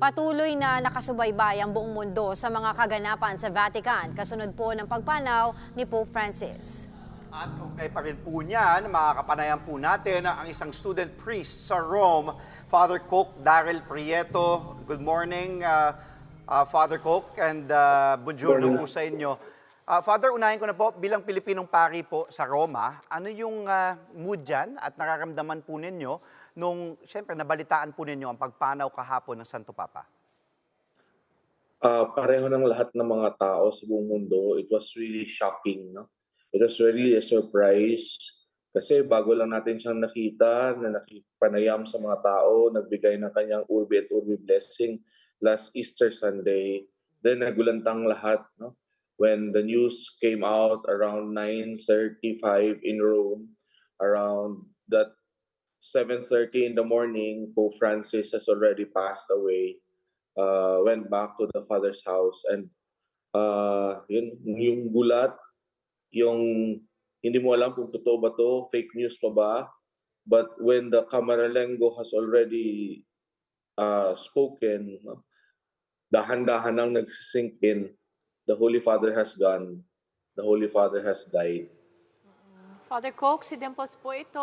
Patuloy na nakasubaybay ang buong mundo sa mga kaganapan sa Vatican kasunod po ng pagpanaw ni Pope Francis. At kaugnay pa rin po niyan, makakapanayan po natin ang isang student priest sa Rome, Father Coke Daryl Prieto. Good morning, Father Coke, and buongiorno po sa inyo. Father, unahin ko na po, bilang Pilipinong pari po sa Roma, ano yung mood dyan at nararamdaman po ninyo nung, siyempre, nabalitaan po ninyo ang pagpanaw kahapon ng Santo Papa? Pareho ng lahat ng mga tao sa buong mundo, it was really shocking, no? It was really a surprise kasi bago lang natin siyang nakita na nakipanayam sa mga tao, nagbigay ng kanyang Urbi et Orbi blessing last Easter Sunday. Then nagulantang lahat, no? When the news came out around 9:35 in Rome, around that 7:30 in the morning, Pope Francis has already passed away. Went back to the Father's house, and yung gulat, yung hindi mo alam kung totoo ba to, fake news pa ba. But when the Camerlengo has already spoken, no, dahan-dahan nang nagsisink in, the Holy Father has gone, the Holy Father has died. Father Coke, si Dimples po ito.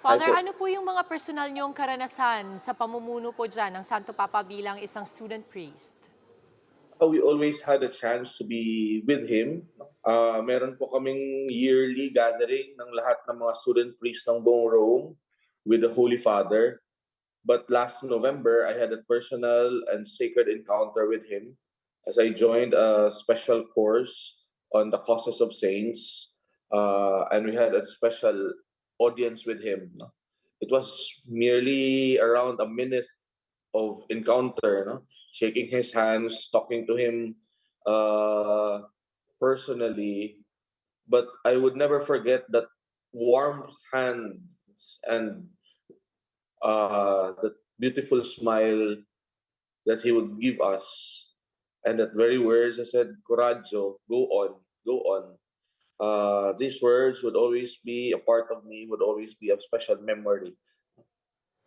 Father, Hi po. ano po yung mga personal niyong karanasan sa pamumuno po dyan ng Santo Papa bilang isang student priest? We always had a chance to be with him. Meron po kaming yearly gathering ng lahat ng mga student priests ng buong Rome with the Holy Father. But last November, I had a personal and sacred encounter with him as I joined a special course on the causes of saints. And we had a special audience with him. It was merely around a minute of encounter, no? Shaking his hands, talking to him personally. But I would never forget that warm hands and the beautiful smile that he would give us. And that very words, I said, "Coraggio, go on, go on." These words would always be a part of me, would always be a special memory.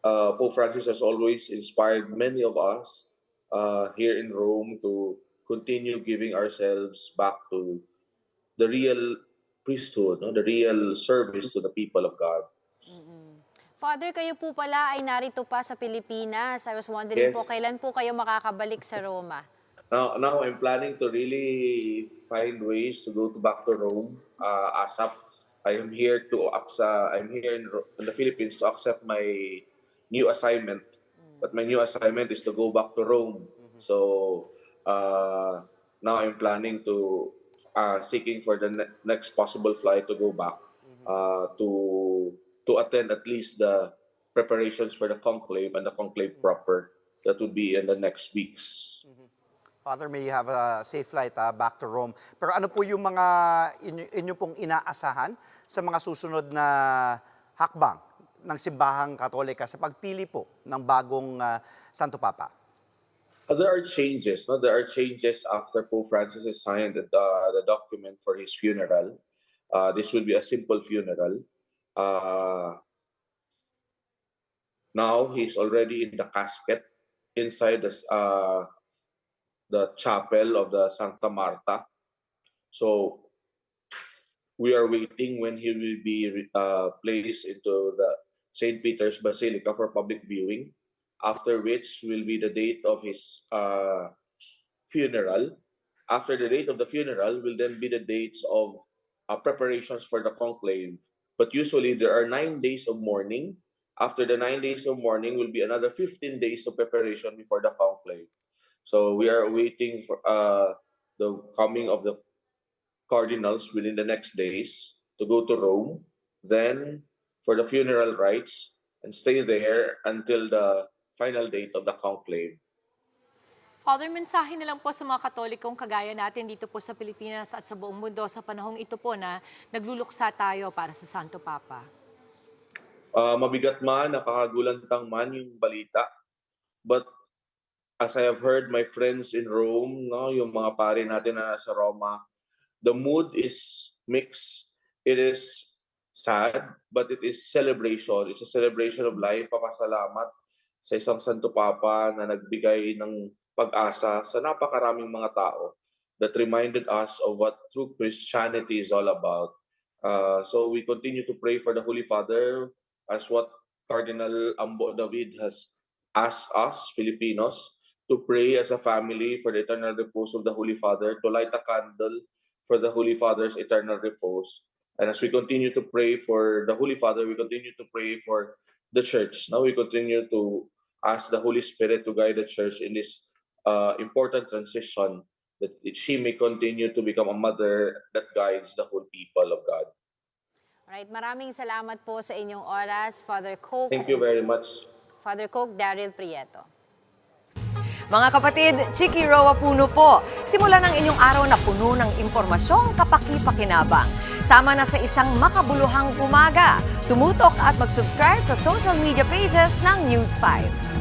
Pope Francis has always inspired many of us here in Rome to continue giving ourselves back to the real priesthood, no? The real service to the people of God. Father, kayo po pala ay narito pa sa Pilipinas. I was wondering Yes. po, kailan po kayo makakabalik sa Roma? Now I'm planning to really find ways to go back to Rome ASAP. I'm here in the Philippines to accept my new assignment. But my new assignment is to go back to Rome. So now I'm planning to seeking for the next possible flight to go back to attend at least the preparations for the conclave and the conclave proper. That would be in the next weeks. Father, may you have a safe flight back to Rome. Pero ano po yung mga inyo pong inaasahan sa mga susunod na hakbang ng Simbahang Katolika sa pagpili po ng bagong Santo Papa? There are changes. No? There are changes after Pope Francis has signed the document for his funeral. This will be a simple funeral. Now he's already in the casket inside the chapel of the Santa Marta. So we are waiting when he will be placed into the St. Peter's Basilica for public viewing, after which will be the date of his funeral. After the date of the funeral will then be the dates of preparations for the conclave. But usually there are 9 days of mourning. After the 9 days of mourning will be another 15 days of preparation before the conclave. So we are waiting for the coming of the cardinals within the next days to go to Rome, then for the funeral rites, and stay there until the final date of the conclave. Father, mensahe na lang po sa mga Katolikong kagaya natin dito po sa Pilipinas at sa buong mundo sa panahong ito po na nagluluksa tayo para sa Santo Papa. Mabigat man, nakakagulantang man yung balita, but as I have heard my friends in Rome, no, yung mga pari natin na nasa Roma, the mood is mixed. It is sad, but it is celebration. It's a celebration of life, papasalamat sa isang Santo Papa na nagbigay ng pag-asa sa napakaraming mga tao that reminded us of what true Christianity is all about. So we continue to pray for the Holy Father as what Cardinal Ambo David has asked us, Filipinos, to pray as a family for the eternal repose of the Holy Father, to light a candle for the Holy Father's eternal repose. And as we continue to pray for the Holy Father, we continue to pray for the Church. Now we continue to ask the Holy Spirit to guide the Church in this important transition, that she may continue to become a mother that guides the whole people of God. Alright, maraming salamat po sa inyong oras, Father Coke. Thank you very much. Father Coke Daryl Prieto. Mga kapatid, Chiki Roa Puno po. Simulan ang inyong araw na puno ng impormasyong kapaki-pakinabang. Sama na sa isang makabuluhang umaga. Tumutok at mag-subscribe sa social media pages ng News 5.